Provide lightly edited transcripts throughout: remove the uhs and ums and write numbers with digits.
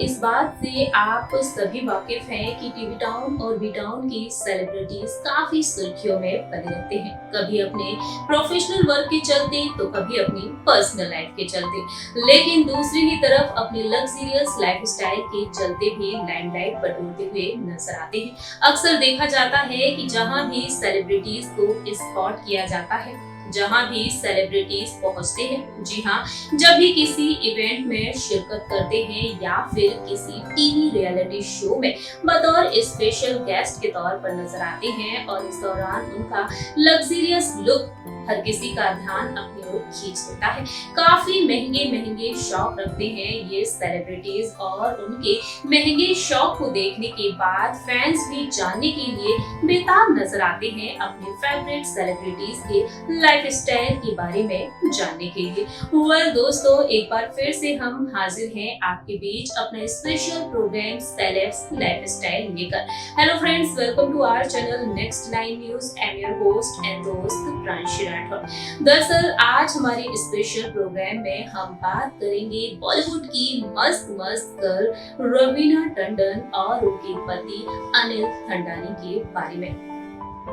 इस बात से आप सभी वाकिफ हैं कि टीवी टाउन और बी टाउन की सेलिब्रिटीज काफी सुर्खियों में बने रहते हैं, कभी अपने प्रोफेशनल वर्क के चलते तो कभी अपनी पर्सनल लाइफ के चलते, लेकिन दूसरी ही तरफ अपनी लग्जरियस लाइफस्टाइल के चलते भी लाइमलाइट बटोरते हुए नजर आते हैं। अक्सर देखा जाता है कि जहां भी सेलिब्रिटीज को स्पॉट किया जाता है, जहां भी सेलिब्रिटीज पहुंचते हैं, जी हाँ, जब भी किसी इवेंट में शिरकत करते हैं या फिर किसी टीवी रियलिटी शो में बतौर स्पेशल गेस्ट के तौर पर नजर आते हैं और इस दौरान उनका लग्जरियस लुक हर किसी का ध्यान अपनी ओर खींच लेता है। काफी महंगे महंगे शौक रखते हैं ये सेलिब्रिटीज और उनके महंगे शौक को देखने के बाद फैंस भी जानने के लिए बेताब नजर आते हैं अपने फेवरेट सेलिब्रिटीज के लाइफस्टाइल के बारे में जानने के लिए। वेल दोस्तों, एक बार फिर से हम हाजिर हैं आपके बीच अपना स्पेशल प्रोग्राम सेलेब्स लाइफस्टाइल लेकर। Hello friends, welcome to our channel next 9 news. I am your host and दोस्त प्रांशी राठौर। दरअसल आज हमारे स्पेशल प्रोग्राम में हम बात करेंगे बॉलीवुड की मस्त मस्त गर्ल रवीना टंडन और उनके पति अनिल थंडानी के बारे में।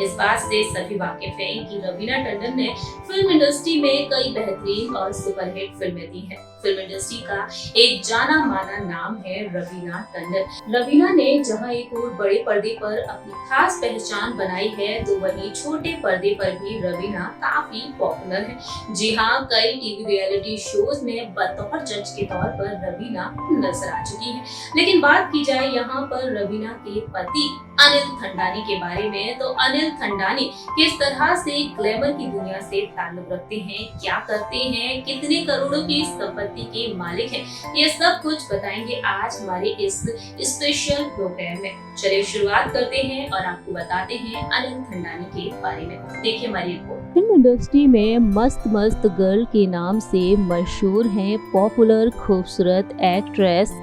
इस बात से सभी वाकिफ हैं कि रवीना टंडन ने फिल्म इंडस्ट्री में कई बेहतरीन और सुपरहिट फिल्में दी हैं। फिल्म इंडस्ट्री का एक जाना माना नाम है रवीना टंडन। रवीना ने जहां एक और बड़े पर्दे पर अपनी खास पहचान बनाई है, तो वहीं छोटे पर्दे पर भी रवीना काफी पॉपुलर है। जी हाँ, कई टीवी रियलिटी शोज में बतौर जज के तौर पर रवीना नजर आ चुकी है। लेकिन बात की जाए यहाँ पर रवीना के पति अनिल थंडानी के बारे में, तो अनिल थंडानी किस तरह से ग्लैमर की दुनिया से ताल्लुक रखते हैं, क्या करते हैं, कितने करोड़ों की संपत्ति के मालिक हैं, ये सब कुछ बताएंगे आज हमारे इस स्पेशल प्रोग्राम में। चलिए शुरुआत करते हैं और आपको बताते हैं अनिल थंडानी के बारे में। देखिए हमारी रिपोर्ट। फिल्म इंडस्ट्री में मस्त मस्त गर्ल के नाम से मशहूर हैं पॉपुलर खूबसूरत एक्ट्रेस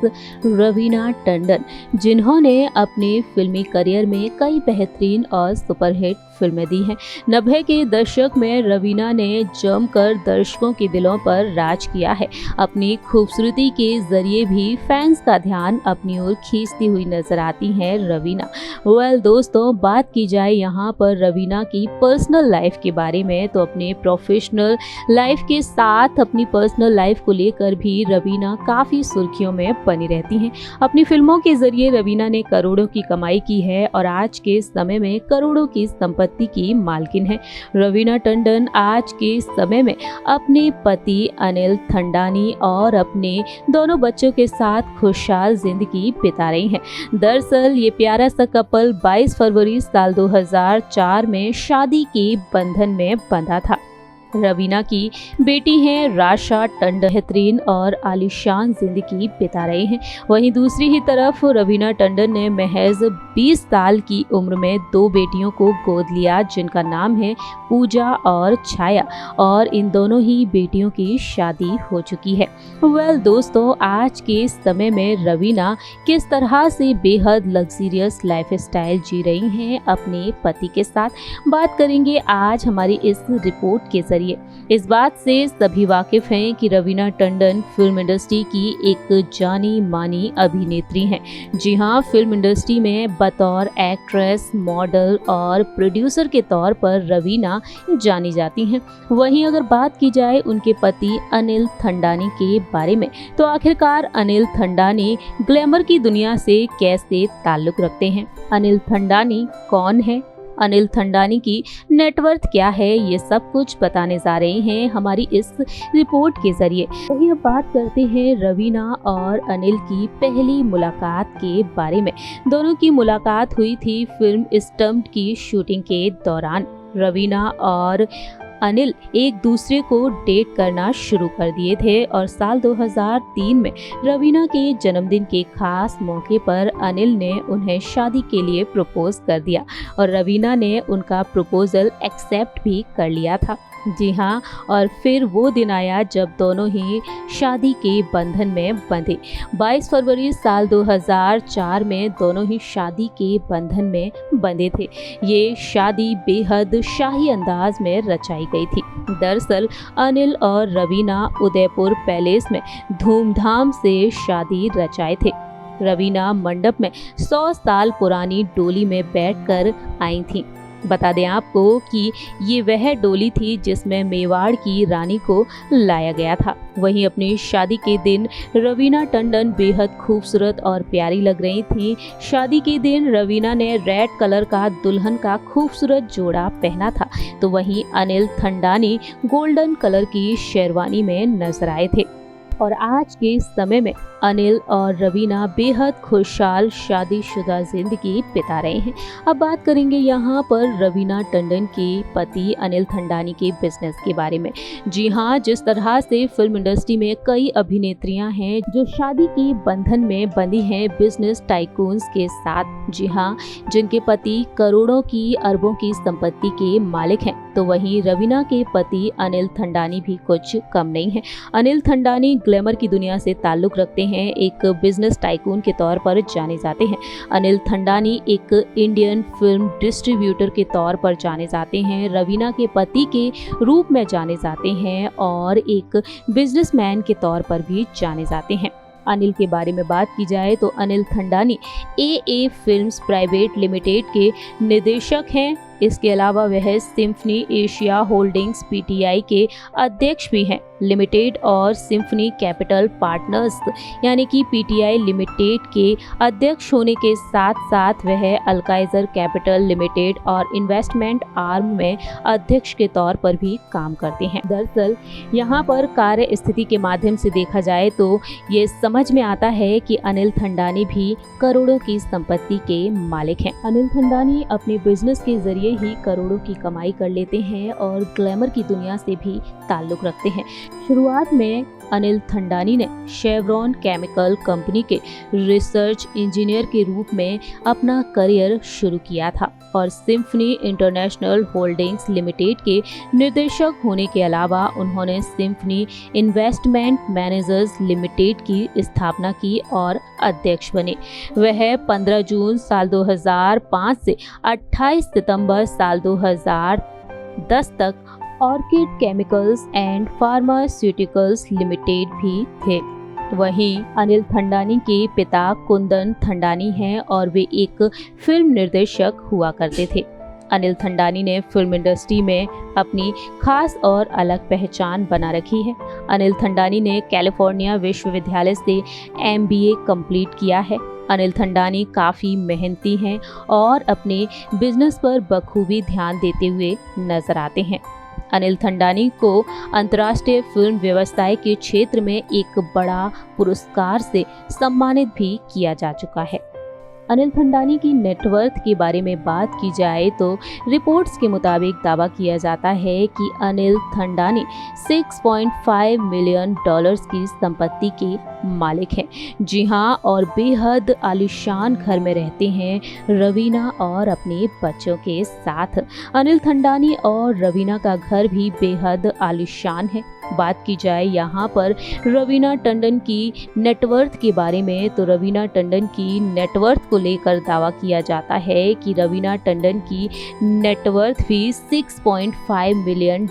रवीना टंडन, जिन्होंने अपने फिल्मी करियर में कई बेहतरीन और सुपरहिट फिल्में दी हैं। 90 के दशक में रवीना ने जमकर दर्शकों के दिलों पर राज किया है। अपनी खूबसूरती के जरिए भी फैंस का ध्यान अपनी ओर खींचती हुई नजर आती हैं रवीना। वेल दोस्तों, बात की जाए यहाँ पर रवीना की पर्सनल लाइफ के बारे में, तो अपने प्रोफेशनल लाइफ के साथ अपनी पर्सनल लाइफ को लेकर भी रवीना काफ़ी सुर्खियों में बनी रहती हैं। अपनी फिल्मों के जरिए रवीना ने करोड़ों की कमाई की है और आज के समय में करोड़ों की संपत्ति की मालकिन है। रवीना टंडन आज के समय में अपने पति अनिल थंडानी और अपने दोनों बच्चों के साथ खुशहाल जिंदगी बिता रही हैं। दरअसल ये प्यारा सा कपल 22 फरवरी साल 2004 में शादी के बंधन में बंधा था। रवीना की बेटी हैं राशा टंडन, बेहतरीन और आलीशान जिंदगी बिता रहे हैं। वहीं दूसरी ही तरफ रवीना टंडन ने महज 20 साल की उम्र में 2 बेटियों को गोद लिया, जिनका नाम है पूजा और छाया, और इन दोनों ही बेटियों की शादी हो चुकी है। वेल दोस्तों, आज के समय में रवीना किस तरह से बेहद लग्जरियस लाइफस्टाइल जी रही हैं अपने पति के साथ, बात करेंगे आज हमारी इस रिपोर्ट के जरिए। इस बात से सभी वाकिफ हैं कि रवीना टंडन फिल्म इंडस्ट्री की एक जानी मानी अभिनेत्री हैं। जी हाँ, फिल्म इंडस्ट्री में बतौर एक्ट्रेस, मॉडल और प्रोड्यूसर के तौर पर रवीना जानी जाती हैं। वहीं अगर बात की जाए उनके पति अनिल थंडानी के बारे में, तो आखिरकार अनिल थंडानी ग्लैमर की दुनिया से कैसे ताल्लुक रखते हैं, अनिल थंडानी कौन है, अनिल थंडानी की नेटवर्थ क्या है, ये सब कुछ बताने जा रहे हैं हमारी इस रिपोर्ट के जरिए। वहीं अब बात करते हैं रवीना और अनिल की पहली मुलाकात के बारे में। दोनों की मुलाकात हुई थी फिल्म स्टम्प्ड की शूटिंग के दौरान। रवीना और अनिल एक दूसरे को डेट करना शुरू कर दिए थे और साल 2003 में रवीना के जन्मदिन के खास मौके पर अनिल ने उन्हें शादी के लिए प्रपोज कर दिया और रवीना ने उनका प्रपोजल एक्सेप्ट भी कर लिया था। जी हाँ, और फिर वो दिन आया जब दोनों ही शादी के बंधन में बंधे। 22 फरवरी साल 2004 में दोनों ही शादी के बंधन में बंधे थे। ये शादी बेहद शाही अंदाज में रचाई गई थी। दरअसल अनिल और रवीना उदयपुर पैलेस में धूमधाम से शादी रचाए थे। रवीना मंडप में 100 साल पुरानी डोली में बैठकर आई थीं। बता दें आपको कि ये वह डोली थी जिसमें मेवाड़ की रानी को लाया गया था। वहीं अपनी शादी के दिन रवीना टंडन बेहद खूबसूरत और प्यारी लग रही थी। शादी के दिन रवीना ने रेड कलर का दुल्हन का खूबसूरत जोड़ा पहना था, तो वहीं अनिल थंडानी गोल्डन कलर की शेरवानी में नजर आए थे। और आज के समय में अनिल और रवीना बेहद खुशहाल शादीशुदा जिंदगी बिता रहे हैं। अब बात करेंगे यहाँ पर रवीना टंडन के पति अनिल थंडानी के बिजनेस के बारे में। जी हाँ, जिस तरह से फिल्म इंडस्ट्री में कई अभिनेत्रियां हैं जो शादी के बंधन में बंधी हैं बिजनेस टाइकून्स के साथ, जी हाँ, जिनके पति करोड़ों की अरबों की संपत्ति के मालिक हैं, तो वहीं रवीना के पति अनिल थंडानी भी कुछ कम नहीं है। अनिल थंडानी ग्लैमर की दुनिया से ताल्लुक रखते हैं, एक बिजनेस टाइकून के तौर पर जाने जाते हैं। अनिल थंडानी एक इंडियन फिल्म डिस्ट्रीब्यूटर के तौर पर जाने जाते हैं, रवीना के पति के रूप में जाने जाते हैं और एक बिजनेसमैन के तौर पर भी जाने जाते हैं। अनिल के बारे में बात की जाए तो Anil Thadani AA films private limited के निदेशक हैं। इसके अलावा वह सिम्फनी एशिया होल्डिंग्स PTI के अध्यक्ष भी हैं। लिमिटेड और सिम्फनी कैपिटल पार्टनर्स यानी कि PTI लिमिटेड के अध्यक्ष होने के साथ साथ वह अल्काइजर कैपिटल लिमिटेड और इन्वेस्टमेंट आर्म में अध्यक्ष के तौर पर भी काम करते हैं। दरअसल यहाँ पर कार्य स्थिति के माध्यम से देखा जाए तो ये समझ में आता है कि अनिल थंडानी भी करोड़ों की संपत्ति के मालिक हैं। अनिल थंडानी अपने बिजनेस के जरिए ही करोड़ों की कमाई कर लेते हैं और ग्लैमर की दुनिया से भी ताल्लुक रखते हैं। शुरुआत में अनिल थंडानी ने शेवरॉन केमिकल कंपनी के रिसर्च इंजीनियर के रूप में अपना करियर शुरू किया था और सिम्फनी इंटरनेशनल होल्डिंग्स लिमिटेड के निर्देशक होने के अलावा उन्होंने सिम्फनी इन्वेस्टमेंट मैनेजर्स लिमिटेड की स्थापना की और अध्यक्ष बने। वह 15 जून साल 2005 से 28 सितंबर साल 2010 तक orchid chemicals and pharmaceuticals limited भी थे। वहीं अनिल थंडानी के पिता कुंदन थंडानी हैं और वे एक फिल्म निर्देशक हुआ करते थे। अनिल थंडानी ने फिल्म इंडस्ट्री में अपनी खास और अलग पहचान बना रखी है। अनिल थंडानी ने कैलिफोर्निया विश्वविद्यालय से MBA कंप्लीट किया है। अनिल थंडानी काफ़ी मेहनती हैं और अपने बिजनेस पर बखूबी ध्यान देते हुए नजर आते हैं। अनिल थंडानी को अंतर्राष्ट्रीय फिल्म व्यवसाय के क्षेत्र में एक बड़ा पुरस्कार से सम्मानित भी किया जा चुका है। अनिल थंडानी की नेटवर्थ के बारे में बात की जाए तो रिपोर्ट्स के मुताबिक दावा किया जाता है कि अनिल थंडानी $6.5 मिलियन की संपत्ति के मालिक हैं। जी हाँ, और बेहद आलीशान घर में रहते हैं रवीना और अपने बच्चों के साथ। अनिल थंडानी और रवीना का घर भी बेहद आलीशान है। बात की जाए यहाँ पर रवीना टंडन की नेटवर्थ के बारे में तो रवीना टंडन की नेटवर्थ को लेकर दावा किया जाता है कि रवीना टंडन की नेटवर्थ भी $6.5 मिलियन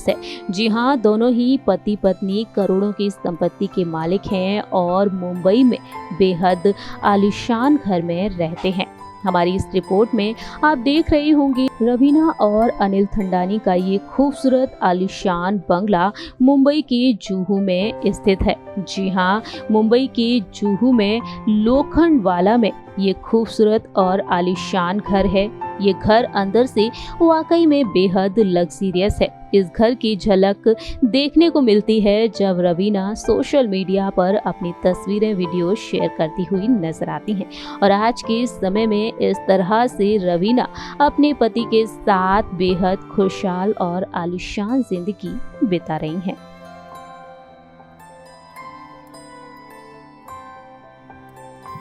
है। जी हाँ, दोनों ही पति पत्नी करोड़ों की संपत्ति के मालिक हैं और मुंबई में बेहद आलीशान घर में रहते हैं। हमारी इस रिपोर्ट में आप देख रहे होंगे रवीना और अनिल थंडानी का ये खूबसूरत आलीशान बंगला मुंबई के जुहू में स्थित है। जी हाँ, मुंबई के जुहू में लोखंडवाला में ये खूबसूरत और आलीशान घर है। ये घर अंदर से वाकई में बेहद लग्जरियस है। इस घर की झलक देखने को मिलती है जब रवीना सोशल मीडिया पर अपनी तस्वीरें वीडियो शेयर करती हुई नजर आती हैं और आज के समय में इस तरह से रवीना अपने पति के साथ बेहद खुशहाल और आलीशान जिंदगी बिता रही हैं।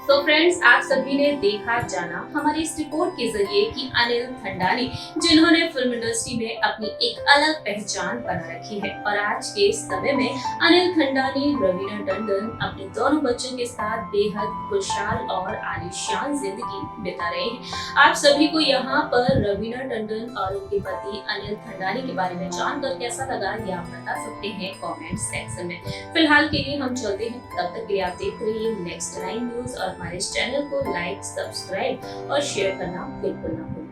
तो फ्रेंड्स, आप सभी ने देखा जाना हमारी इस रिपोर्ट के जरिए कि अनिल थंडानी जिन्होंने फिल्म इंडस्ट्री में अपनी एक अलग पहचान बना रखी है और आज के समय में अनिल थंडानी रवीना टंडन अपने दोनों बच्चों के साथ बेहद खुशहाल और आलीशान जिंदगी बिता रहे हैं। आप सभी को यहाँ पर रवीना टंडन और उनके पति अनिल थंडानी के बारे में जानकर कैसा लगा ये आप बता सकते हैं कमेंट सेक्शन में। फिलहाल के लिए हम चलते हैं, तब तक के लिए आप देखते रहिए नेक्स्ट 9 न्यूज और हमारे इस चैनल को लाइक, सब्सक्राइब और शेयर करना बिल्कुल ना भूलें।